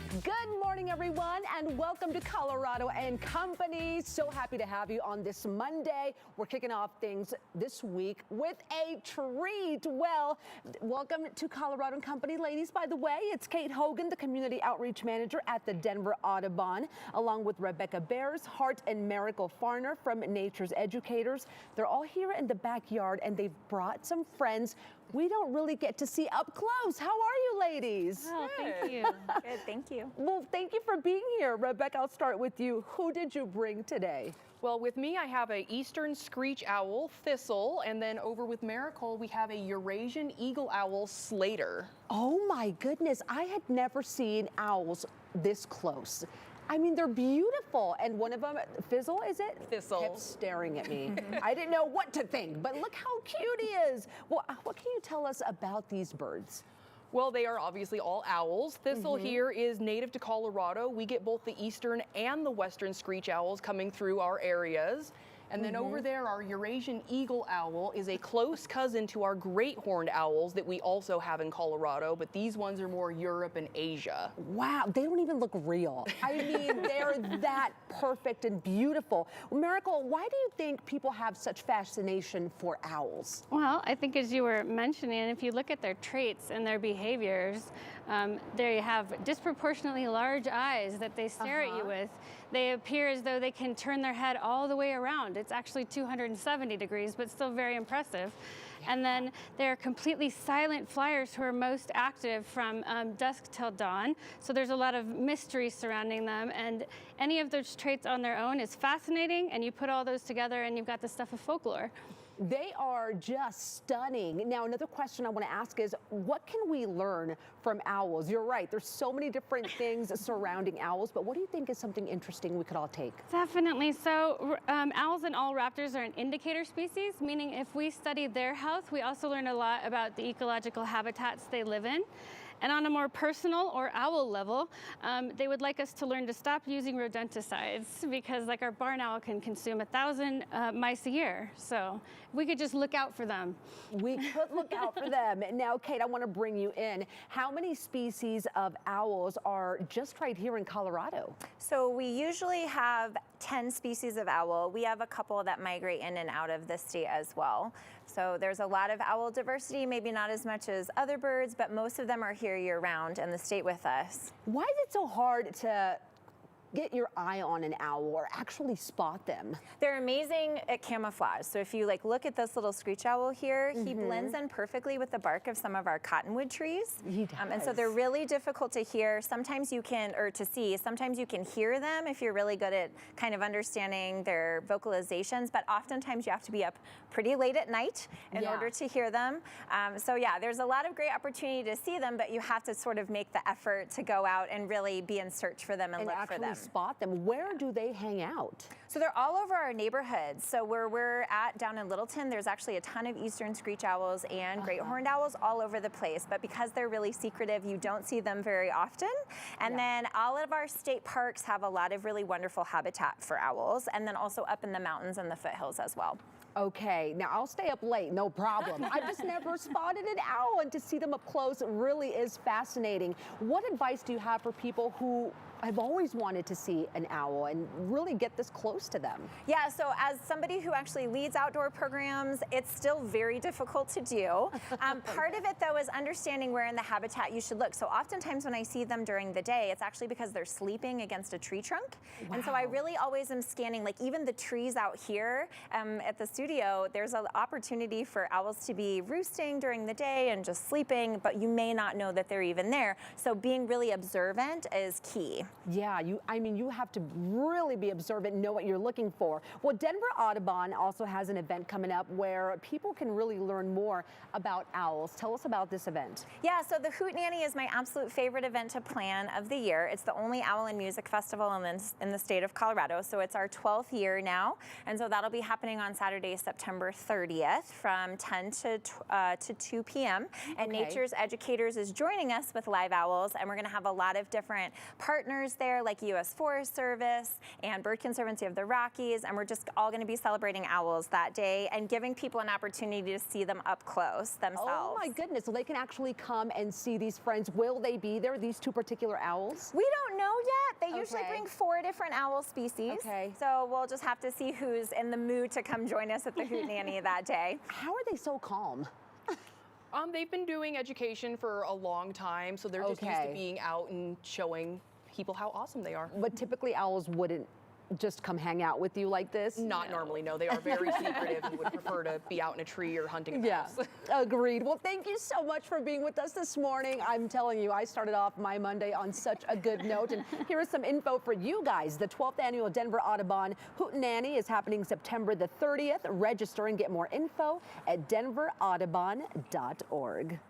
Good morning, everyone, and welcome to Colorado and Company. So happy to have you on this Monday. We're kicking off things this week with a treat. Well, welcome to Colorado and Company, ladies. By the way, it's Kate Hogan, the Community Outreach Manager at the Denver Audubon, along with Rebecca Bears, Hart, and Miracle Farner from Nature's Educators. They're all here in the backyard, and they've brought some friends we don't really get to see up close. How are you, ladies? Oh, thank you. Good, thank you. Well, thank you for being here. Rebecca, I'll start with you. Who did you bring today? Well, with me, I have a eastern screech owl, Thistle, and then over with Miracle, we have a Eurasian eagle owl, Slater. Oh my goodness, I had never seen owls this close. I mean, they're beautiful. And one of them, Fizzle, is it? Thistle. Kept staring at me. I didn't know what to think, but look how cute he is. Well, what can you tell us about these birds? Well, they are obviously all owls. Thistle here is native to Colorado. We get both the eastern and the western screech owls coming through our areas. And then over there, our Eurasian eagle owl is a close cousin to our great horned owls that we also have in Colorado, but these ones are more Europe and Asia. Wow, they don't even look real. I mean, they're that perfect and beautiful. Miracle, why do you think people have such fascination for owls? Well, I think as you were mentioning, if you look at their traits and their behaviors, they have disproportionately large eyes that they stare at you with. They appear as though they can turn their head all the way around. It's actually 270 degrees, but still very impressive. And then they're completely silent flyers who are most active from dusk till dawn. So there's a lot of mystery surrounding them. And any of those traits on their own is fascinating. And you put all those together and you've got the stuff of folklore. They are just stunning. Now, another question I want to ask is, what can we learn from owls? You're right, there's so many different things surrounding owls, but what do you think is something interesting we could all take? Definitely. So owls and all raptors are an indicator species, meaning if we study their health, we also learn a lot about the ecological habitats they live in. And on a more personal or owl level, they would like us to learn to stop using rodenticides because like our barn owl can consume 1,000 mice a year. So we could just look out for them. We could look out for them. Now, Kate, I want to bring you in. How many species of owls are just right here in Colorado? So we usually have 10 species of owl. We have a couple that migrate in and out of the state as well. So there's a lot of owl diversity, maybe not as much as other birds, but most of them are here year-round in the state with us. Why is it so hard to get your eye on an owl or actually spot them? They're amazing at camouflage. So if you look at this little screech owl here, he blends in perfectly with the bark of some of our cottonwood trees. He does. And so they're really difficult to hear. Sometimes you can, or to see, sometimes you can hear them if you're really good at kind of understanding their vocalizations, but oftentimes you have to be up pretty late at night in order to hear them. So yeah, there's a lot of great opportunity to see them, but you have to sort of make the effort to go out and really be in search for them and look for them. Spot them. Where do they hang out? So they're all over our neighborhoods. So where we're at down in Littleton, there's actually a ton of eastern screech owls and great horned owls all over the place. But because they're really secretive, you don't see them very often. And then all of our state parks have a lot of really wonderful habitat for owls, and then also up in the mountains and the foothills as well. Okay, now I'll stay up late, no problem. I've just never spotted an owl, and to see them up close really is fascinating. What advice do you have for people who I've always wanted to see an owl and really get this close to them? Yeah, so as somebody who actually leads outdoor programs, it's still very difficult to do. Part of it, though, is understanding where in the habitat you should look. So oftentimes when I see them during the day, it's actually because they're sleeping against a tree trunk. Wow. And so I really always am scanning, like even the trees out here at the studio, there's an opportunity for owls to be roosting during the day and just sleeping, but you may not know that they're even there. So being really observant is key. Yeah, I mean, you have to really be observant and know what you're looking for. Well, Denver Audubon also has an event coming up where people can really learn more about owls. Tell us about this event. Yeah, so the Hootenanny is my absolute favorite event to plan of the year. It's the only owl and music festival in the state of Colorado, so it's our 12th year now, and so that'll be happening on Saturday, Saturday, September 30th from 10 to 2 p.m. And Okay. Nature's Educators is joining us with live owls, and we're going to have a lot of different partners there, like U.S. Forest Service and Bird Conservancy of the Rockies, and we're just all going to be celebrating owls that day and giving people an opportunity to see them up close themselves. Oh my goodness, so they can actually come and see these friends. Will they be there, these two particular owls? We don't know yet. They usually Okay. bring 4 different owl species. Okay. So we'll just have to see who's in the mood to come join us at the Hootenanny that day. How are they so calm? They've been doing education for a long time, so they're just used Okay. to being out and showing people how awesome they are. But typically owls wouldn't just come hang out with you like this? Not normally, no. They are very secretive and would prefer to be out in a tree or hunting a Yeah, mouse. agreed. Well, thank you so much for being with us this morning. I'm telling you, I started off my Monday on such a good note. And here is some info for you guys. The 12th Annual Denver Audubon Hootenanny is happening September the 30th. Register and get more info at denveraudubon.org.